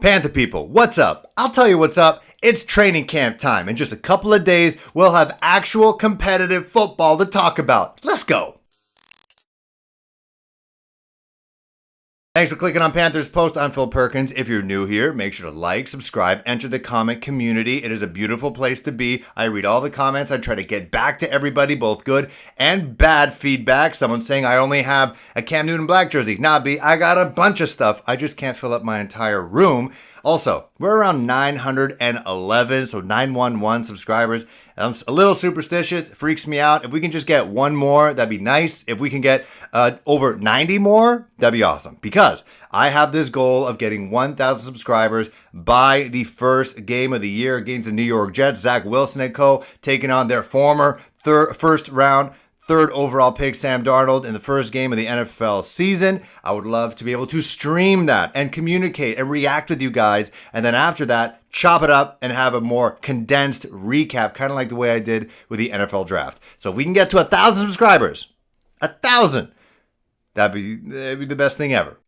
Panther people, what's up? I'll tell you what's up. It's training camp time. In just a couple of days, we'll have actual competitive football to talk about. Let's go. Thanks for clicking on Panthers post. I'm Phil Perkins. If you're new here, make sure to like, subscribe, enter the comment community. It is a beautiful place to be. I read all the comments. I try to get back to everybody, both good and bad feedback. Someone saying I only have a Cam Newton black jersey. Nah, B, I got a bunch of stuff. I just can't fill up my entire room. Also, we're around 911, so 911 subscribers. I'm a little superstitious. It freaks me out. If we can just get one more, that'd be nice. If we can get over 90 more, that'd be awesome. Because I have this goal of getting 1,000 subscribers by the first game of the year against the New York Jets. Zach Wilson and co. taking on their former first round, third overall pick, Sam Darnold, in the first game of the NFL season. I would love to be able to stream that and communicate and react with you guys. And then after that, chop it up and have a more condensed recap, kind of like the way I did with the NFL draft. So if we can get to 1,000 subscribers, 1,000, that'd be the best thing ever.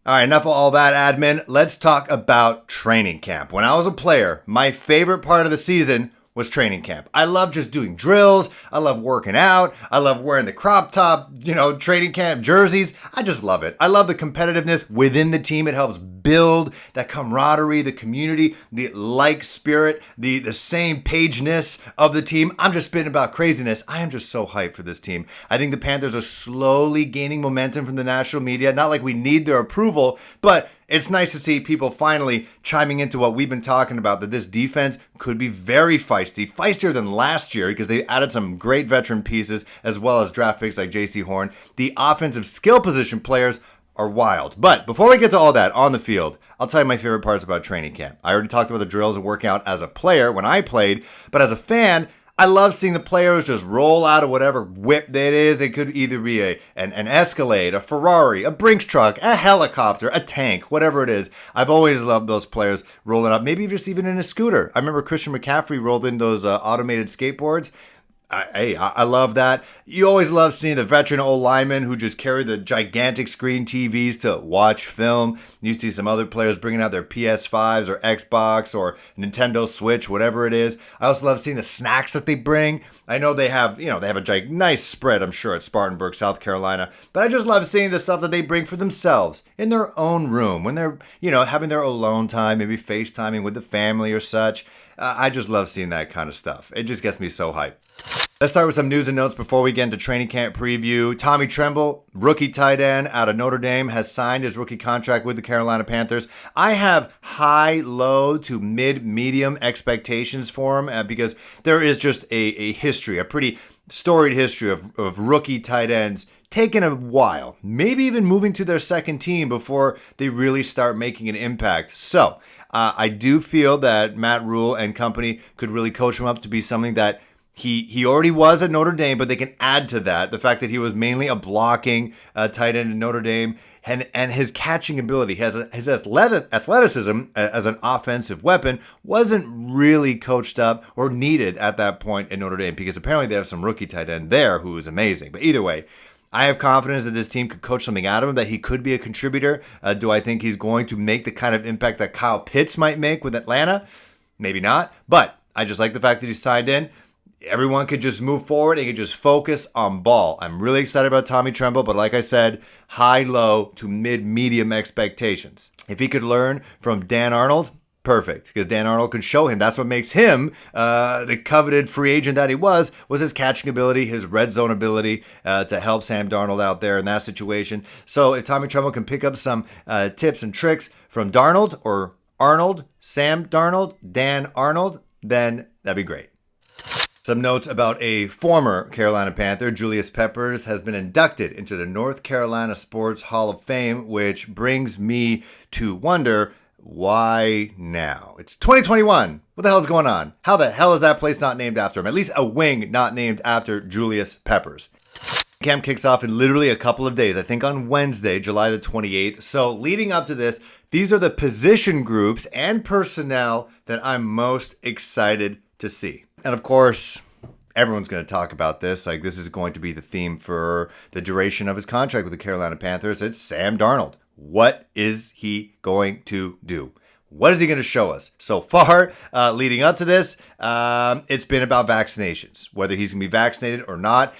All right, enough of all that admin. Let's talk about training camp. When I was a player, my favorite part of the season was training camp. I love just doing drills. I love working out. I love wearing the crop top, training camp jerseys. I just love it. I love the competitiveness within the team. It helps build that camaraderie, the community, the like spirit, the same pageness of the team. I'm just spitting about craziness. I am just so hyped for this team. I think the Panthers are slowly gaining momentum from the national media. Not like we need their approval, but it's nice to see people finally chiming into what we've been talking about, that this defense could be very feisty, feistier than last year because they added some great veteran pieces as well as draft picks like J.C. Horn. The offensive skill position players are wild. But before we get to all that on the field, I'll tell you my favorite parts about training camp. I already talked about the drills and workout as a player when I played, but as a fan, I love seeing the players just roll out of whatever whip that is. It could either be an Escalade, a Ferrari, a Brinks truck, a helicopter, a tank, whatever it is. I've always loved those players rolling up, maybe just even in a scooter. I remember Christian McCaffrey rolled in those automated skateboards. I love that. You always love seeing the veteran old linemen who just carry the gigantic screen TVs to watch film. You see some other players bringing out their PS5s or Xbox or Nintendo Switch, whatever it is. I also love seeing the snacks that they bring. I know they have a nice spread, I'm sure, at Spartanburg, South Carolina. But I just love seeing the stuff that they bring for themselves in their own room when they're, having their alone time, maybe FaceTiming with the family or such. I just love seeing that kind of stuff. It just gets me so hyped. Let's start with some news and notes before we get into training camp preview. Tommy Tremble, rookie tight end out of Notre Dame, has signed his rookie contract with the Carolina Panthers. I have high, low to mid-medium expectations for him because there is just a history, a pretty storied history of rookie tight ends taking a while, maybe even moving to their second team before they really start making an impact. So I do feel that Matt Rule and company could really coach him up to be something that he already was at Notre Dame, but they can add to that the fact that he was mainly a blocking tight end in Notre Dame, and his catching ability, his athleticism as an offensive weapon wasn't really coached up or needed at that point in Notre Dame because apparently they have some rookie tight end there who is amazing. But either way, I have confidence that this team could coach something out of him, that he could be a contributor. Do I think he's going to make the kind of impact that Kyle Pitts might make with Atlanta? Maybe not, but I just like the fact that he's signed in. Everyone could just move forward and could just focus on ball. I'm really excited about Tommy Tremble, but like I said, high, low to mid-medium expectations. If he could learn from Dan Arnold, perfect, because Dan Arnold could show him. That's what makes him the coveted free agent that he was his catching ability, his red zone ability to help Sam Darnold out there in that situation. So if Tommy Tremble can pick up some tips and tricks from Darnold or Arnold, Sam Darnold, Dan Arnold, then that'd be great. Some notes about a former Carolina Panther, Julius Peppers, has been inducted into the North Carolina Sports Hall of Fame, which brings me to wonder, why now? It's 2021. What the hell is going on? How the hell is that place not named after him? At least a wing not named after Julius Peppers. Camp kicks off in literally a couple of days, I think on Wednesday, July the 28th. So leading up to this, these are the position groups and personnel that I'm most excited to see. And of course, everyone's going to talk about this. Like, this is going to be the theme for the duration of his contract with the Carolina Panthers. It's Sam Darnold. What is he going to do? What is he going to show us? So far, leading up to this, it's been about vaccinations, whether he's going to be vaccinated or not.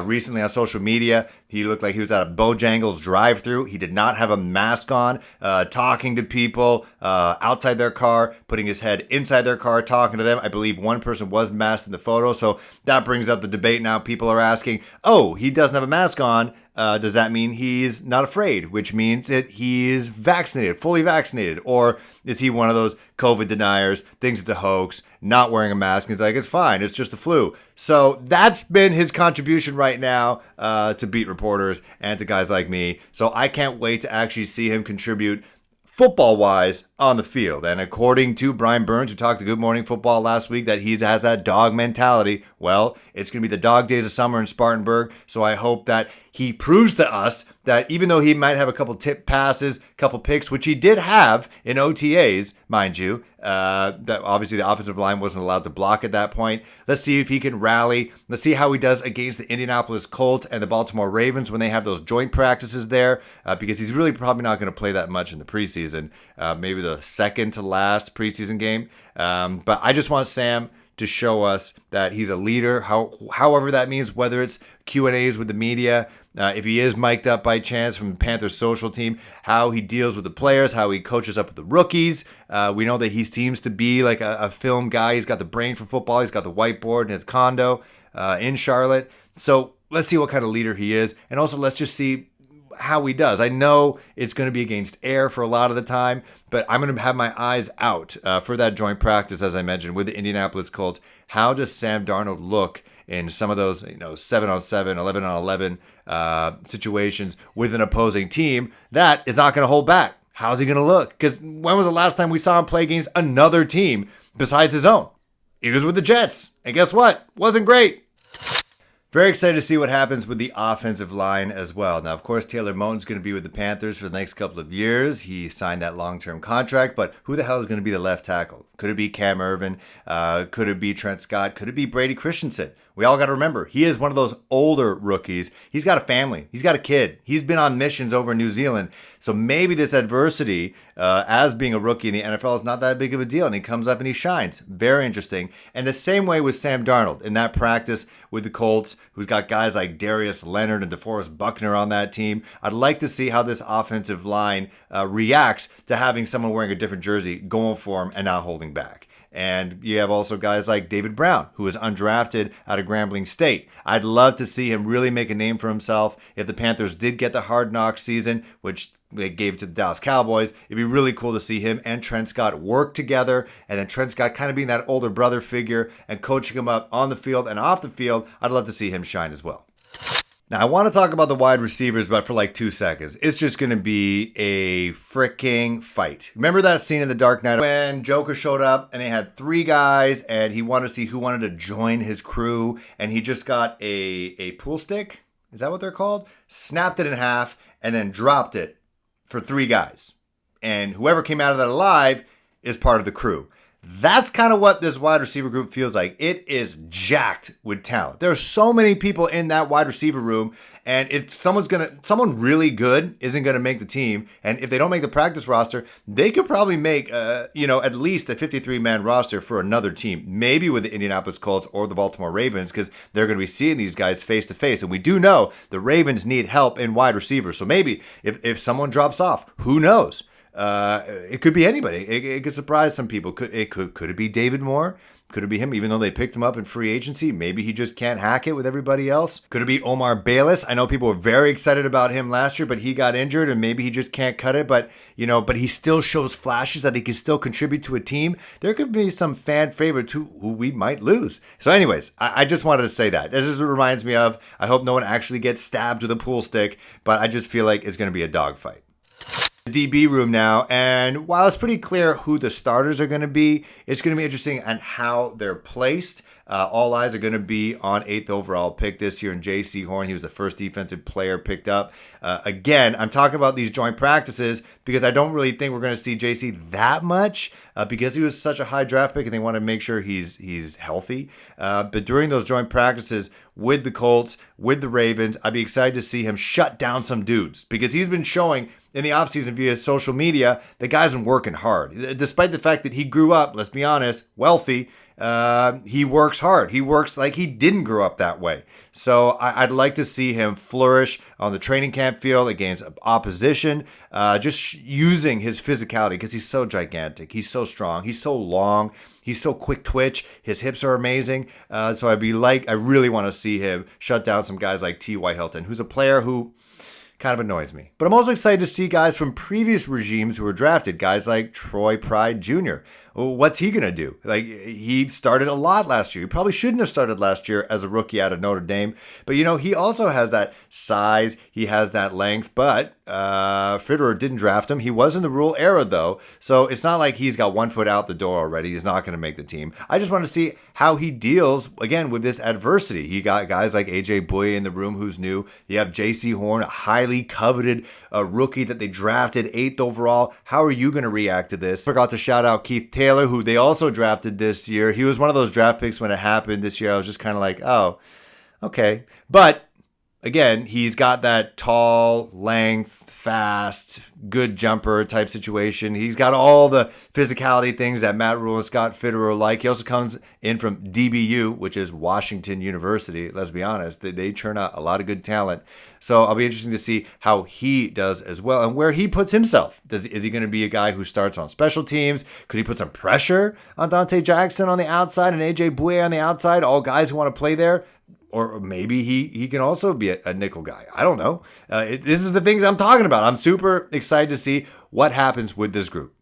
Recently on social media, he looked like he was at a Bojangles drive-thru. He did not have a mask on, talking to people outside their car, putting his head inside their car, talking to them. I believe one person was masked in the photo, so that brings up the debate now. People are asking, oh, he doesn't have a mask on. Does that mean he's not afraid, which means that he's vaccinated, fully vaccinated? Or is he one of those COVID deniers, thinks it's a hoax, not wearing a mask, and he's like, it's fine, it's just the flu? So that's been his contribution right now to beat reporters and to guys like me. So I can't wait to actually see him contribute football-wise on the field. And according to Brian Burns, who talked to Good Morning Football last week, that he has that dog mentality. Well, it's going to be the dog days of summer in Spartanburg, so I hope that he proves to us that even though he might have a couple tip passes, couple picks, which he did have in OTAs, mind you, that obviously the offensive line wasn't allowed to block at that point. Let's see if he can rally. Let's see how he does against the Indianapolis Colts and the Baltimore Ravens when they have those joint practices there, because he's really probably not going to play that much in the preseason, maybe the second to last preseason game. But I just want Sam to show us that he's a leader, however that means, whether it's Q&As with the media, if he is mic'd up by chance from the Panthers social team, how he deals with the players, how he coaches up with the rookies. We know that he seems to be like a film guy. He's got the brain for football. He's got the whiteboard in his condo in Charlotte. So let's see what kind of leader he is. And also let's just see how he does. I know it's going to be against air for a lot of the time, but I'm going to have my eyes out for that joint practice, as I mentioned, with the Indianapolis Colts. How does Sam Darnold look in some of those, 7-on-7, 11-on-11 situations with an opposing team that is not going to hold back? How's he going to look? Because when was the last time we saw him play against another team besides his own? He was with the Jets. And guess what? Wasn't great. Very excited to see what happens with the offensive line as well. Now, of course, Taylor Moton's going to be with the Panthers for the next couple of years. He signed that long-term contract, but who the hell is going to be the left tackle? Could it be Cam Ervin? Could it be Trent Scott? Could it be Brady Christensen? We all got to remember, he is one of those older rookies. He's got a family. He's got a kid. He's been on missions over in New Zealand. So maybe this adversity as being a rookie in the NFL is not that big of a deal, and he comes up and he shines. Very interesting. And the same way with Sam Darnold in that practice with the Colts, who's got guys like Darius Leonard and DeForest Buckner on that team. I'd like to see how this offensive line reacts to having someone wearing a different jersey going for him and not holding back. And you have also guys like David Brown, who is undrafted out of Grambling State. I'd love to see him really make a name for himself. If the Panthers did get the Hard Knocks season, which they gave to the Dallas Cowboys, it'd be really cool to see him and Trent Scott work together, and then Trent Scott kind of being that older brother figure and coaching him up on the field and off the field. I'd love to see him shine as well. Now, I want to talk about the wide receivers, but for like 2 seconds. It's just going to be a freaking fight. Remember that scene in The Dark Knight when Joker showed up and they had 3 guys and he wanted to see who wanted to join his crew, and he just got a pool stick? Is that what they're called? Snapped it in half and then dropped it for 3 guys. And whoever came out of that alive is part of the crew. That's kind of what this wide receiver group feels like. It is jacked with talent. There are so many people in that wide receiver room, and if someone really good isn't gonna make the team, and if they don't make the practice roster, they could probably make at least a 53-man roster for another team, maybe with the Indianapolis Colts or the Baltimore Ravens, because they're gonna be seeing these guys face to face, and we do know the Ravens need help in wide receivers. So maybe if someone drops off, who knows? It could be anybody. It could surprise some people. Could it be David Moore? Could it be him, even though they picked him up in free agency? Maybe he just can't hack it with everybody else. Could it be Omar Bayless? I know people were very excited about him last year, but he got injured and maybe he just can't cut it. But he still shows flashes that he can still contribute to a team. There could be some fan favorites who we might lose. So anyways, I just wanted to say that. This is what reminds me of. I hope no one actually gets stabbed with a pool stick, but I just feel like it's going to be a dogfight. DB room now, and while it's pretty clear who the starters are going to be, it's going to be interesting on how they're placed. All eyes are going to be on 8th overall pick this year in J.C. Horn. He was the first defensive player picked up. Again, I'm talking about these joint practices because I don't really think we're going to see J.C. that much because he was such a high draft pick and they want to make sure he's healthy. But during those joint practices with the Colts, with the Ravens, I'd be excited to see him shut down some dudes because he's been showing in the offseason via social media, the guy's been working hard. Despite the fact that he grew up, let's be honest, wealthy, he works hard. He works like he didn't grow up that way. So I'd like to see him flourish on the training camp field against opposition, just using his physicality because he's so gigantic. He's so strong. He's so long. He's so quick twitch. His hips are amazing. So I really want to see him shut down some guys like T.Y. Hilton, who's a player who kind of annoys me. But I'm also excited to see guys from previous regimes who were drafted, guys like Troy Pride Jr. What's he going to do? Like, he started a lot last year. He probably shouldn't have started last year as a rookie out of Notre Dame. But, he also has that size. He has that length. But Fitterer didn't draft him. He was in the rule era, though. So it's not like he's got one foot out the door already. He's not going to make the team. I just want to see how he deals, again, with this adversity. He got guys like A.J. Bouye in the room who's new. You have J.C. Horn, a highly coveted rookie that they drafted 8th overall. How are you going to react to this? Forgot to shout out Keith Taylor, who they also drafted this year. He was one of those draft picks when it happened this year. I was just kind of like, oh, okay. But again, he's got that tall, length, fast, good jumper type situation. He's got all the physicality things that Matt Rule and Scott Fitterer like. He also comes in from DBU, which is Washington University. Let's be honest, they churn out a lot of good talent. So I'll be interested to see how he does as well and where he puts himself. Is he going to be a guy who starts on special teams? Could he put some pressure on Dante Jackson on the outside and AJ Bouye on the outside? All guys who want to play there. Or maybe he can also be a nickel guy. I don't know. This is the things I'm talking about. I'm super excited to see what happens with this group.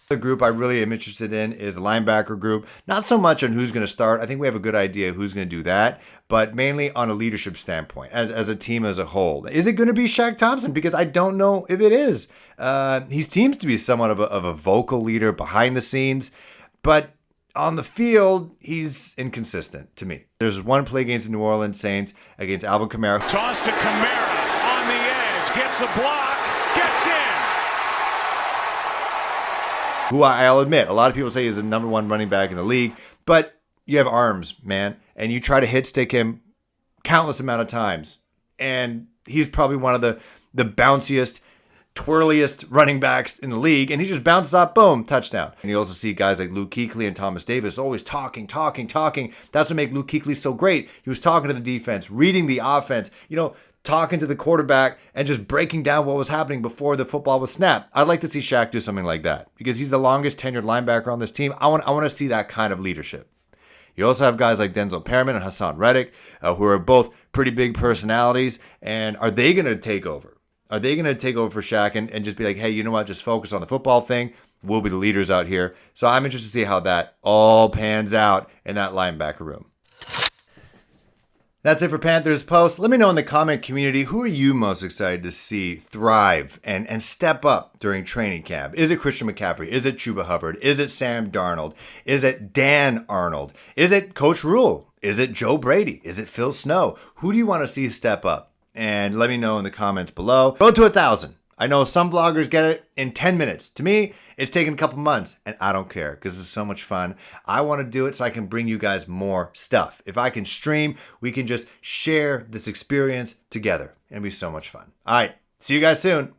The group I really am interested in is the linebacker group. Not so much on who's going to start. I think we have a good idea who's going to do that, but mainly on a leadership standpoint, as a team as a whole. Is it going to be Shaq Thompson? Because I don't know if it is. He seems to be somewhat of a vocal leader behind the scenes, but on the field, he's inconsistent to me. There's one play against the New Orleans Saints against Alvin Kamara. Toss to Kamara on the edge, gets a block, gets in. Who I'll admit, a lot of people say he's the number one running back in the league, but you have arms, man, and you try to hit stick him countless amount of times, and he's probably one of the bounciest, twirliest running backs in the league, and he just bounces up, boom, touchdown. And you also see guys like Luke Kuechly and Thomas Davis always talking. That's what makes Luke Kuechly so great. He was talking to the defense, reading the offense, talking to the quarterback, and just breaking down what was happening before the football was snapped. I'd like to see Shaq do something like that because he's the longest tenured linebacker on this team. I want to see that kind of leadership. You also have guys like Denzel Perriman and Hassan Reddick, who are both pretty big personalities, and are they going to take over? Are they going to take over for Shaq and just be like, hey, you know what, just focus on the football thing. We'll be the leaders out here. So I'm interested to see how that all pans out in that linebacker room. That's it for Panthers Post. Let me know in the comment community, who are you most excited to see thrive and step up during training camp? Is it Christian McCaffrey? Is it Chuba Hubbard? Is it Sam Darnold? Is it Dan Arnold? Is it Coach Rule? Is it Joe Brady? Is it Phil Snow? Who do you want to see step up? And let me know in the comments below. Road to 1,000. I know some vloggers get it in 10 minutes. To me, it's taken a couple months, and I don't care because it's so much fun. I want to do it so I can bring you guys more stuff. If I can stream, we can just share this experience together. It'll be so much fun. All right, see you guys soon.